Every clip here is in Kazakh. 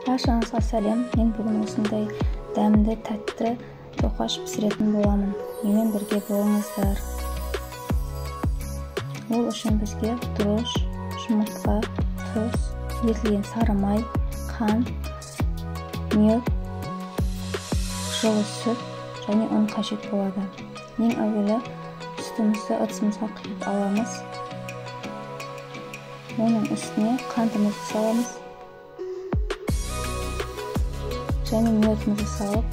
Баршаңызға сәлем. Мен бүгін осындай дәмді, тәтті тоқаш пісіретін боламын. Менімен бірге болыңыздар. Ол үшін бізге бұрыш, жұмыртқа, тұз, ерітілген сары май, қант, мед, жылы сүт және ұн қажет болады. Ең әуелі сүтімізді ыдысымызға құйып аламыз. Оның үстіне қантымызды саламыз және медімізді салып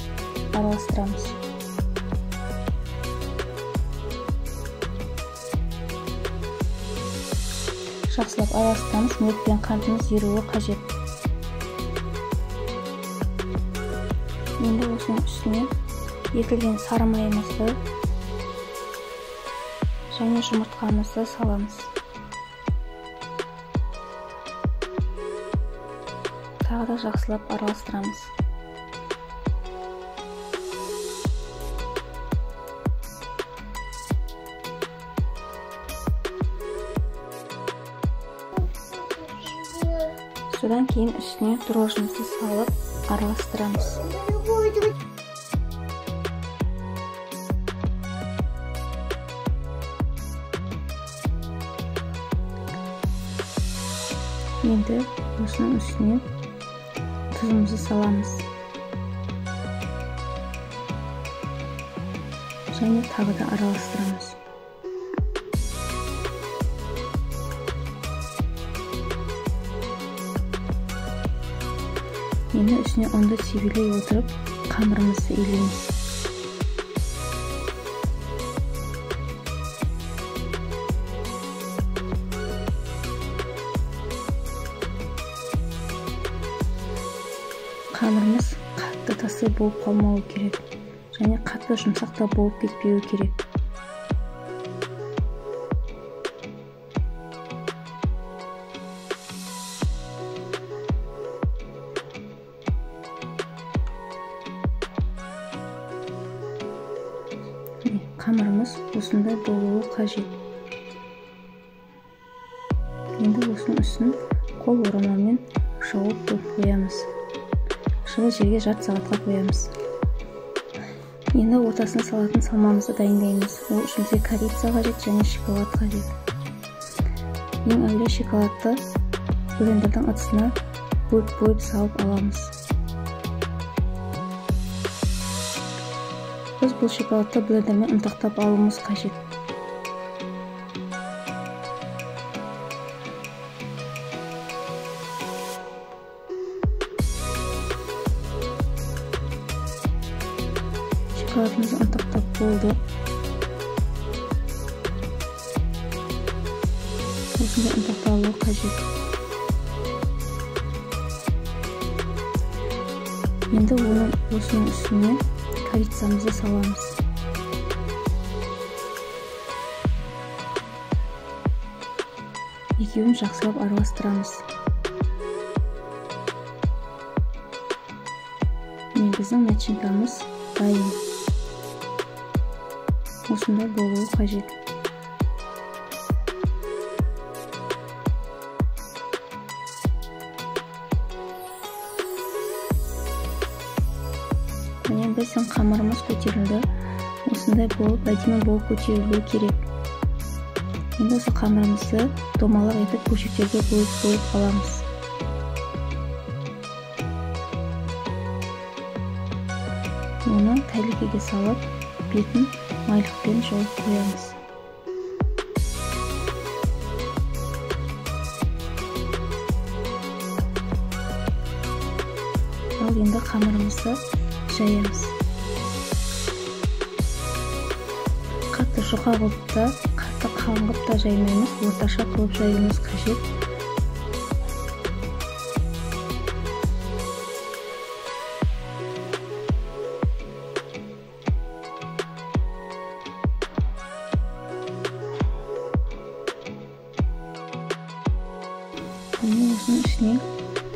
араластырамыз. Жақсылап араластырамыз, мед пен қантымыз еруі қажет. Енді осының үстіне ерітілген сары майымызды және жұмыртқамызды саламыз. Тағы да жақсылап араластырамыз. Содан кейін үстіне дрожжымызды салып араластырамыз. Енді осының үстіне тұзымызды саламыз және тағы да араластырамыз. Енді үстіне ұнды себелей отырып қамырымызды илейміз. Қамырымыз қатты тастай болып қалмауы керек және қатты жұмсақ та болып кетпеуі керек. Қамырымыз осындай болуы қажет. Енді осының үстін қол орамалмен жауып қоямыз. Жылы жерге жарты сағатқа қоямыз. Енді ортасына салатын салмамызды дайындаймыз. Ол үшін бізге корица қажет және шоколад қажет. Ең әуелі шоколадты блендердің ыдысына бөліп салып аламыз. Біз бұл шоколадты блендермен ұнтақтап алуымыз қажет. Шоколадымызды ұнтақтап болды. Осындай ұнтақталуы қажет. Енді осының үстіне корицамызды саламыз. Екеуін жақсылап араластырамыз. Біздің начинкамыз дайын. Осындай болуы қажет. Міне біздің қамырымыз көтерілді. Осындай болып, әдемі болып көтерілуі керек. Енді осы қамырымызды домалақ етіп бөлшектерге бөліп аламыз. Оны тәлікеге салып, бетін майлықпен жауып қоямыз. Ал енді қамырымызды жаямыз. Қатты жұқа қылып та, қатты қалың қылып та жаймаймыз, орташа қылып жаюымыз қажет. Осының ішіне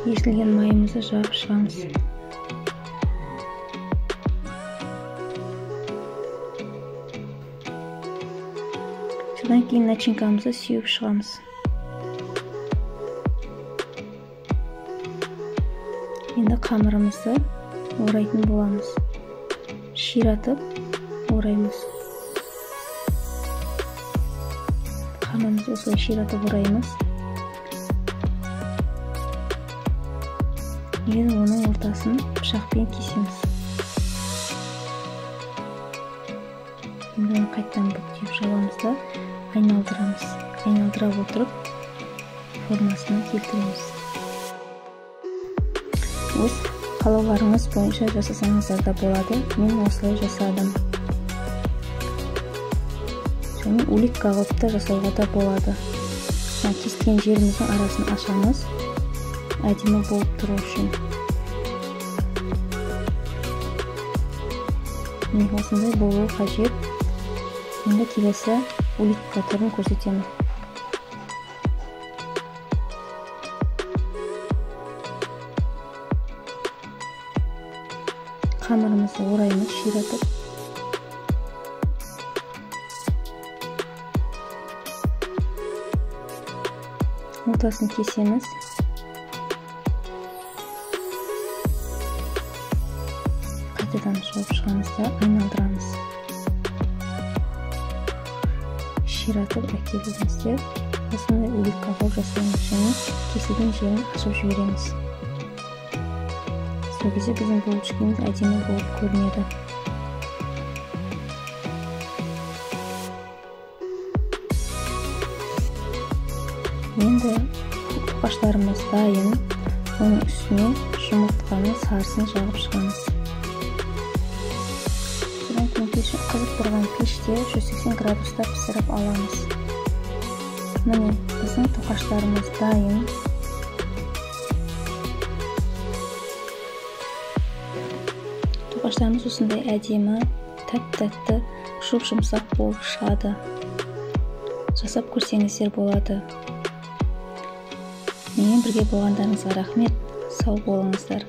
ерітілген майымызды жағып шығамыз. Содан кейін начинкамызды сүйіп шығамыз. Енді қамырымызды орайтын боламыз. Ширатып ораймыз. Қамырымызды осылай ширатып ораймыз. Енді оның ортасын пышақпен кесеміз. Енді оны қайттан бүктеп жабамыз да айналдырамыз. Айналдыра отырып формасына келтіреміз. Өз қалауларыңыз бойынша жасасаңыздар да болады. Мен осылай жасадым. Және улитка қылып та жасауға да болады. Кесілген жеріміздің арасын ашамыз. Әдемі болып тұру үшін. Осындай болуы қажет. Енді келесі улитка түрін көрсетемін. Қамырымызды ораймыз, ширатып. Ортасын кесеміз. Қайтадан жауып шығамыз да айналдырамыз. Ширатып әкелеміз де осындай улитка қылып жасаймыз және кесілген жерін ашып жібереміз. Сол кезде біздің булочкамыз әдемі болып көрінеді. Енді тоқаштарымыз дайын. Оның үстіне жұмыртқаның сарысын жағып шығамыз. Содан кейін қызып тұрған пеште 180 градуста пісіріп аламыз. Міне біздің тоқаштарымыз дайын. Тоқаштарымыз осындай әдемі, тәп-тәтті, жұп-жұмсақ болып шығады. Жасап көрсеңіздер болады. Менімен бірге болғандарыңызға рахмет. Сау болыңыздар.